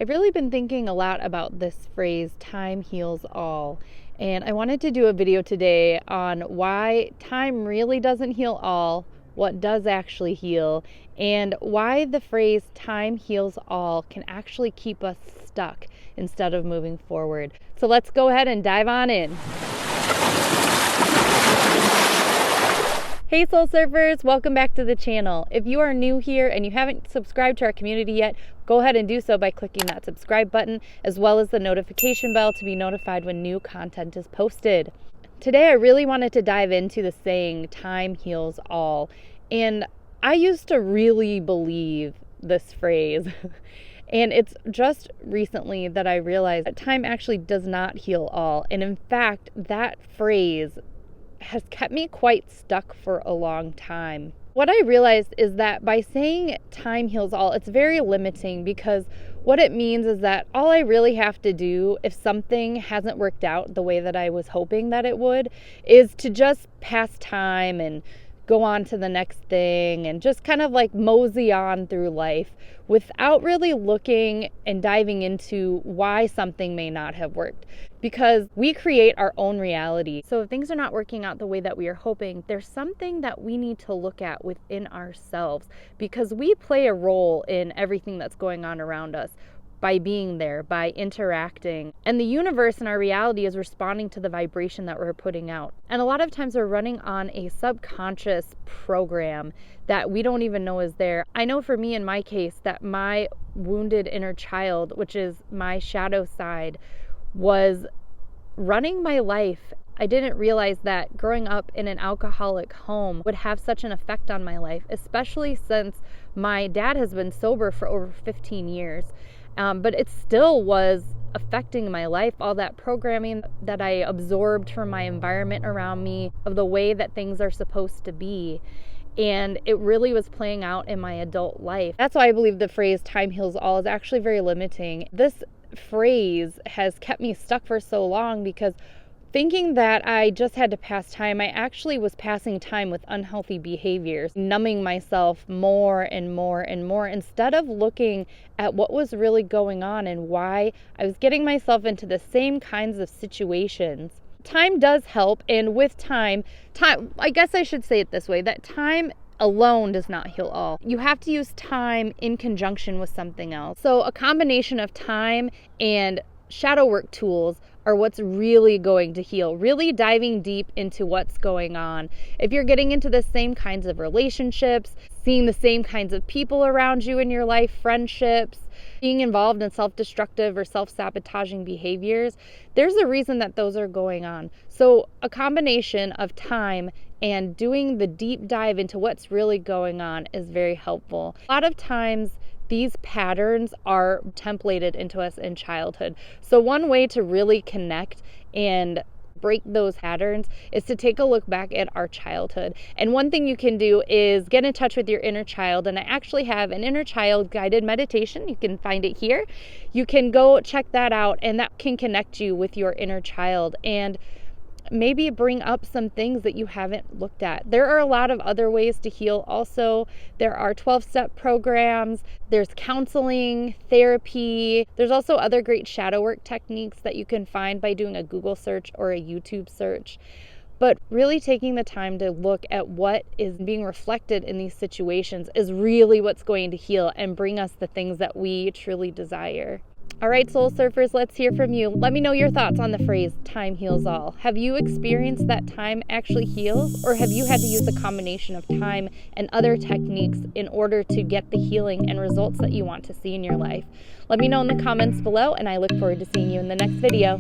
I've really been thinking a lot about this phrase, time heals all. And I wanted to do a video today on why time really doesn't heal all, what does actually heal, and why the phrase time heals all can actually keep us stuck instead of moving forward. So let's go ahead and dive on in. Hey Soul Surfers, welcome back to the channel. If you are new here and you haven't subscribed to our community yet, go ahead and do so by clicking that subscribe button as well as the notification bell to be notified when new content is posted. Today I really wanted to dive into the saying, time heals all. And I used to really believe this phrase. And it's just recently that I realized that time actually does not heal all. And in fact, that phrase has kept me quite stuck for a long time. What I realized is that by saying time heals all, it's very limiting, because what it means is that all I really have to do if something hasn't worked out the way that I was hoping that it would is to just pass time and go on to the next thing and just kind of like mosey on through life without really looking and diving into why something may not have worked. Because we create our own reality. So if things are not working out the way that we are hoping, there's something that we need to look at within ourselves, because we play a role in everything that's going on around us by being there, by interacting. And the universe and our reality is responding to the vibration that we're putting out. And a lot of times we're running on a subconscious program that we don't even know is there. I know for me in my case that my wounded inner child, which is my shadow side, was running my life. I didn't realize that growing up in an alcoholic home would have such an effect on my life, especially since my dad has been sober for over 15 years. But it still was affecting my life, all that programming that I absorbed from my environment around me of the way that things are supposed to be. And it really was playing out in my adult life. That's why I believe the phrase time heals all is actually very limiting. This phrase has kept me stuck for so long, because thinking that I just had to pass time, I actually was passing time with unhealthy behaviors, numbing myself more and more and more, instead of looking at what was really going on and why I was getting myself into the same kinds of situations. Time does help, and with time, I guess I should say it this way, that time alone does not heal all. You have to use time in conjunction with something else. So a combination of time and shadow work tools are what's really going to heal, really diving deep into what's going on. If you're getting into the same kinds of relationships, seeing the same kinds of people around you in your life, friendships, being involved in self-destructive or self-sabotaging behaviors, there's a reason that those are going on. So a combination of time and doing the deep dive into what's really going on is very helpful. A lot of times these patterns are templated into us in childhood. So one way to really connect and break those patterns is to take a look back at our childhood. And one thing you can do is get in touch with your inner child. And I actually have an inner child guided meditation. You can find it here. You can go check that out, and that can connect you with your inner child and maybe bring up some things that you haven't looked at. There are a lot of other ways to heal also. There are 12-step programs, there's counseling, therapy. There's also other great shadow work techniques that you can find by doing a Google search or a YouTube search. But really taking the time to look at what is being reflected in these situations is really what's going to heal and bring us the things that we truly desire. All right, Soul Surfers, let's hear from you. Let me know your thoughts on the phrase, time heals all. Have you experienced that time actually heals, or have you had to use a combination of time and other techniques in order to get the healing and results that you want to see in your life? Let me know in the comments below, and I look forward to seeing you in the next video.